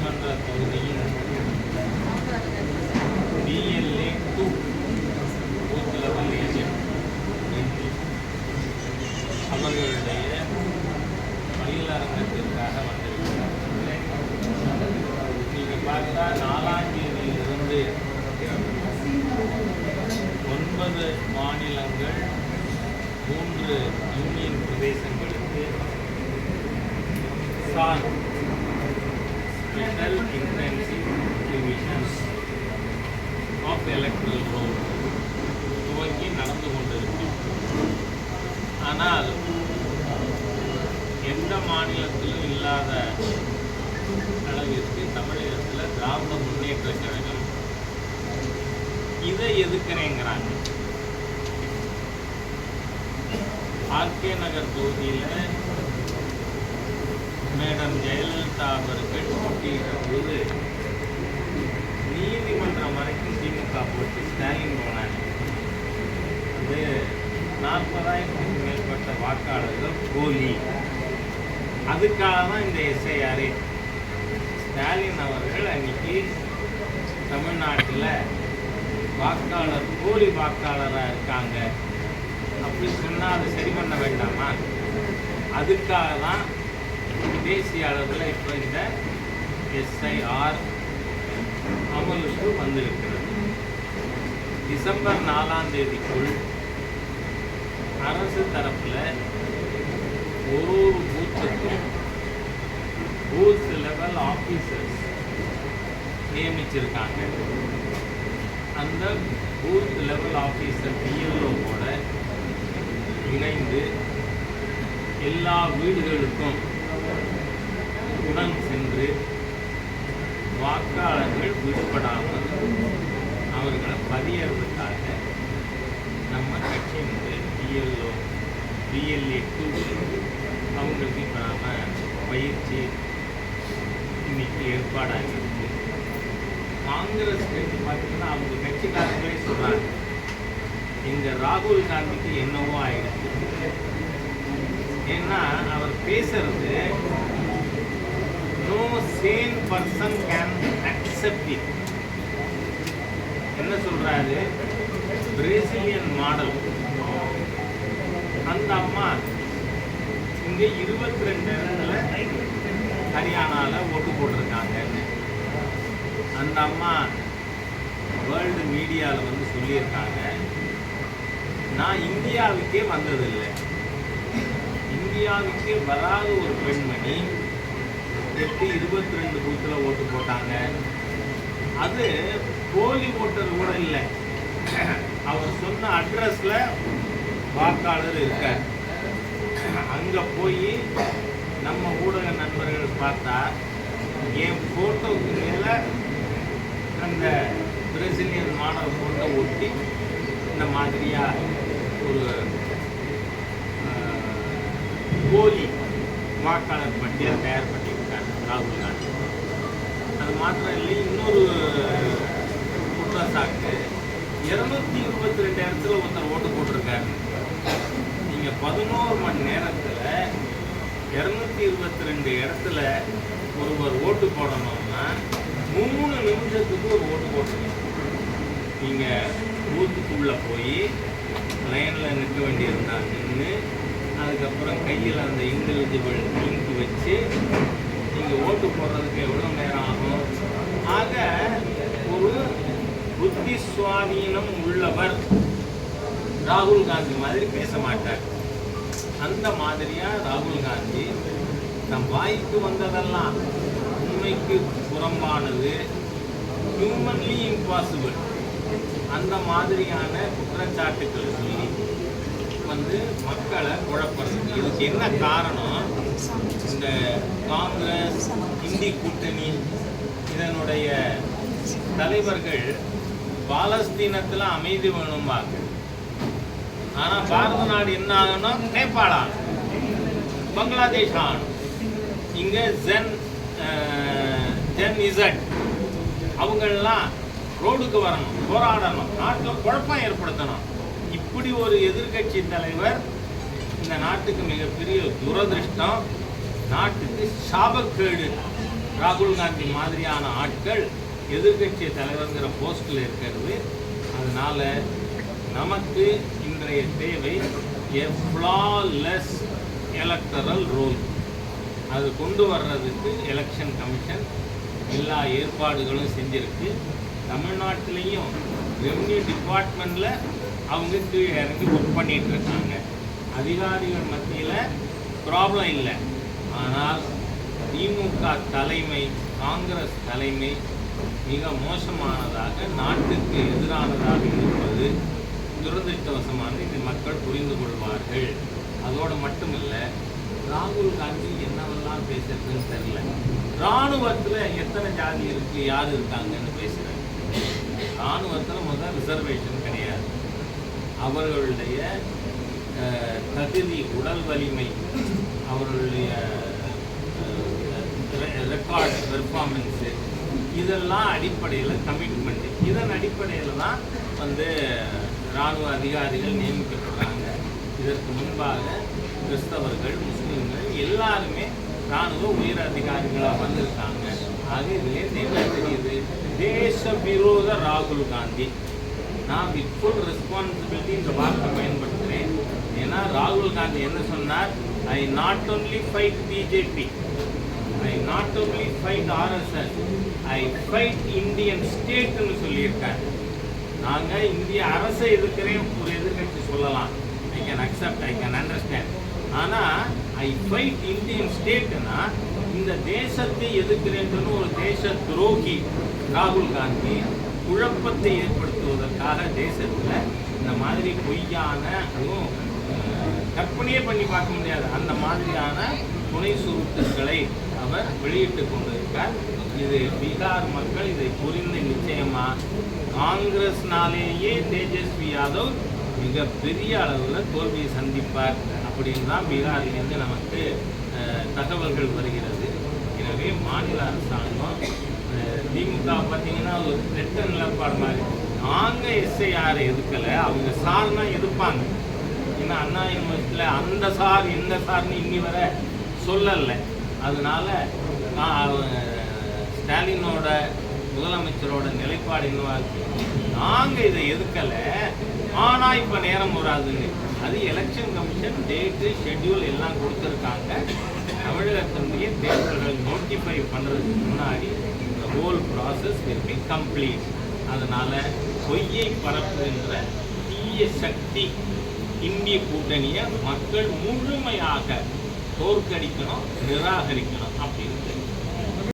சட்டமன்ற தொகுதியின் BLA 2 booth level agent அவர்களுடைய பயிலரங்கத்திற்காக வந்திருக்கிறார். நீங்கள் பார்த்தா 4ஆம் தேதியிலிருந்து 9 மாநிலங்கள் 3 யூனியன் பிரதேசங்களுக்கு special intensive division of electoral roll துவங்கி நடந்து கொண்டிருக்கிறது. ஆனால் எந்த மாநிலத்திலும் இல்லாத அளவிற்கு தமிழகத்தில் திராவிட முன்னேற்ற கழகம் இதை எதுக்குறேங்கிறாங்க. ஆர்கே நகர் தொகுதியில் மேடம் ஜெயலலிதா அவர்கள் போட்டியிட்ட போது நீதிமன்றம் வரைக்கும் திமுக போட்டு ஸ்டாலின் போனாங்க. அது 40,000க்கும் மேற்பட்ட வாக்காளர்கள் போலி. அதுக்காக தான் இந்த எஸ்ஐஆரே. ஸ்டாலின் அவர்கள் அன்னைக்கு தமிழ்நாட்டில் வாக்காளர் போலி வாக்காளராக இருக்காங்க அப்படி சொன்னால் அதை சரி பண்ண வேண்டாமா? அதுக்காக தான் தேசிய அளவில் இப்போ இந்த எஸ்ஐஆர் அமலுக்கு வந்திருக்கிறது. டிசம்பர் 4ஆம் தேதிக்குள் அரசு தரப்பில் ஒரு பூத்துக்கும் பூத் லெவல் ஆஃபீஸர்ஸ் நியமிச்சிருக்காங்க. அந்த பூத் லெவல் ஆஃபீஸர் BLOவோட இணைந்து எல்லா வீடுகளுக்கும் உடன் சென்று வாக்காளர்கள் விடுபடாமல் அவர்களை பதியறதுக்காக நம்ம கட்சியினுடைய BLA 2 அவங்களுக்கு இப்போ நாம் பயிற்சி இன்னைக்கு ஏற்பாடாகிருக்கு. காங்கிரஸ் கட்சி பார்த்தீங்கன்னா அவங்க கட்சிக்காரங்களே சொல்கிறாங்க, எங்கள் ராகுல் காந்திக்கு என்னவோ ஆயிடுச்சு. ஏன்னா அவர் பேசுறது no sane person can accept it. என்ன சொல்றாரு? Brazilian model. அந்த அம்மா இங்கே 22 இடத்துல ஹரியானாவில் ஓட்டு போட்டிருக்காங்க. அந்த அம்மா வேர்ல்டு மீடியாவில் வந்து சொல்லியிருக்காங்க, நான் இந்தியாவுக்கே வந்ததில்லை, இந்தியாவுக்கே வராத ஒரு பெண்மணி எப்படி 22 பூத்தில் ஓட்டு போட்டாங்க? அது போலி ஓட்டர் கூட இல்லை. அவர் சொன்ன அட்ரஸில் வாக்காளர் இருக்கார். அங்கே போய் நம்ம ஊடக நண்பர்கள் பார்த்தா என் ஃபோட்டோவுக்கு மேலே அந்த பிரேசிலியன் மாடல் ஃபோட்டோ ஒட்டி இந்த மாதிரியாக ஒரு போலி வாக்காளர் பட்டியல் தயார் பண்ணியிருக்காங்க ராகுல் காந்தி. அது மாத்திரம் இல்லை, இன்னொரு குற்றச்சாட்டு 222 இடத்துல ஒருத்தர் ஓட்டு போட்டிருக்காரு. நீங்கள் 11 மணி நேரத்தில் 222 இடத்துல ஒருவர் ஓட்டு போடணும்னா 3 நிமிஷத்துக்கு ஒரு ஓட்டு போட்டுருக்கணும். நீங்கள் பூத்துக்குள்ளே போய் லைனில் நிற்க வேண்டியிருந்தாங்க, நின்று அதுக்கப்புறம் கையில் அந்த இன்டிவிஜுவல் இங்கு வச்சு நீங்கள் ஓட்டு போடுறதுக்கு எவ்வளோ நேரம் ஆகும்? ஆக ஒரு புத்தி சுவாதீனம் உள்ளவர் ராகுல் காந்தி மாதிரி பேச மாட்டார். அந்த மாதிரியாக ராகுல் காந்தி நம் வாய்க்கு வந்ததெல்லாம் உண்மைக்கு புறம்பானது, ஹியூமன்லி இம்பாசிபிள், அந்த மாதிரியான குற்றச்சாட்டுக்களை சொல்லி வந்து மக்களை குழப்பறது. இதுக்கு என்ன காரணம்? இந்த காங்கிரஸ் இந்தி கூட்டணி இதனுடைய தலைவர்கள் பாலஸ்தீனத்தில் அமைதி வேணும்பாங்க. ஆனால் பாரத நாடு என்ன ஆகணும்? நேபாள் ஆகணும், பங்களாதேஷ் ஆகணும். இங்கே ஜென் இசட் அவங்களெலாம் ரோடுக்கு வரணும், போராடணும், நாட்டில் குழப்பம் ஏற்படுத்தணும். இப்படி ஒரு எதிர்கட்சி தலைவர் இந்த நாட்டுக்கு மிகப்பெரிய துரதிருஷ்டம், நாட்டுக்கு சாபக்கேடு. ராகுல் காந்தி மாதிரியான ஆட்கள் எதிர்கட்சி தலைவர்ங்கிற போஸ்டில் இருக்கிறது. அதனால நமக்கு இன்றைய தேவை எ ஃப்ளாலெஸ் எலக்டரல் ரோல். அது கொண்டு வர்றதுக்கு எலெக்ஷன் கமிஷன் எல்லா ஏற்பாடுகளும் செஞ்சிருக்கு. தமிழ்நாட்டிலையும் ரெவன்யூ டிபார்ட்மெண்ட்டில் அவங்க கீழே இறங்கி ஒர்க் பண்ணிகிட்டு இருக்காங்க. அதிகாரிகள் மத்தியில் ப்ராப்ளம் இல்லை. ஆனால் திமுக தலைமை, காங்கிரஸ் தலைமை மிக மோசமானதாக, நாட்டுக்கு எதிரானதாக இருப்பது துரதிருஷ்டவசமானது. இது மக்கள் புரிந்து கொள்வார்கள். அதோடு மட்டும் இல்லை, ராகுல் காந்தி என்னவெல்லாம் பேசுறதுன்னு தெரியல. இராணுவத்தில் எத்தனை ஜாதி இருக்குது, யார் இருக்காங்கன்னு பேசுகிறாங்க. இராணுவத்தில் முதல் ரிசர்வேஷன் கிடையாது. அவர்களுடைய தகுதி, உடல் வலிமை, அவர்களுடைய ரெக்கார்டு, பெர்ஃபார்மன்ஸு, இதெல்லாம் அடிப்படையில் கமிட்மெண்ட்டு. இதன் அடிப்படையில் தான் இராணுவ அதிகாரிகள் நியமிக்கப்படுறாங்க. இதற்கு முன்பாக கிறிஸ்தவர்கள், முஸ்லீம்கள் எல்லாருமே இராணுவ உயர் அதிகாரிகளாக வந்திருக்காங்க. ஆக இதுலேருந்து என்ன தெரியுது? தேச விரோத ராகுல் காந்தி. நான் வித் ஃபுல் ரெஸ்பான்சிபிலிட்டி இந்த வார்த்தை பயன்படுத்துகிறேன். ஏன்னா ராகுல் காந்தி என்ன சொன்னார்? I not only fight BJP, I not only fight RSS, I fight Indian ஸ்டேட்னு சொல்லியிருக்காரு. நாங்கள் இந்திய அரசை எதிர்க்கிறேன் ஒரு எதிர்கட்சி சொல்லலாம். I can accept, I can understand. ஆனால் ஐ ஃபைட் இந்தியன் ஸ்டேட்னா இந்த தேசத்தை எதிர்க்கிறேன்னு ஒரு தேச துரோகி ராகுல் காந்தி குழப்பத்தை ஏற்படுத்துவதற்காக தேசத்தில் இந்த மாதிரி பொய்யான, அதுவும் கற்பனையே பண்ணி பார்க்க முடியாது அந்த மாதிரியான துணை சுருட்டுகளை அவர் வெளியிட்டு கொண்டிருக்கார். இது பீகார் மக்கள் இதை புரிந்து நிச்சயமாக காங்கிரஸ்னாலேயே தேஜஸ்வி யாதவ் மிகப்பெரிய அளவில் தோல்வியை சந்திப்பார் அப்படின்னு தான் பீகாரிலிருந்து நமக்கு தகவல்கள் வருகிறது. எனவே மாநில அரசாங்கம் திமுக பார்த்தீங்கன்னா ஒரு ரெட்ட நிலப்பாடு மாதிரி, நாங்கள் எஸ்ஐஆரை எதுக்கலை, அவங்க சார்னா எதிர்ப்பாங்க. ஏன்னா அண்ணா யூனிவர்சிட்டியில் அந்த சார் இந்த சார்னு இன்னி வர சொல்லலை. அதனால ஸ்டாலினோட முதலமைச்சரோட நிலைப்பாடு என்னவா இருக்கு? நாங்கள் இதை எதுக்கலை, ஆனால் இப்போ நேரம் வராதுன்னு. அது எலெக்ஷன் கமிஷன் டேட்டு, ஷெட்யூல் எல்லாம் கொடுத்துருக்காங்க. தமிழகத்தினுடைய தேர்தல்கள் நோட்டிஃபை பண்ணுறதுக்கு முன்னாடி இந்த whole process will be complete. அதனால் பொய்யை பரப்புகின்ற தீய சக்தி இந்திய கூட்டணியை மக்கள் முழுமையாக தோற்கடிக்கணும், நிராகரிக்கணும் அப்படின்னு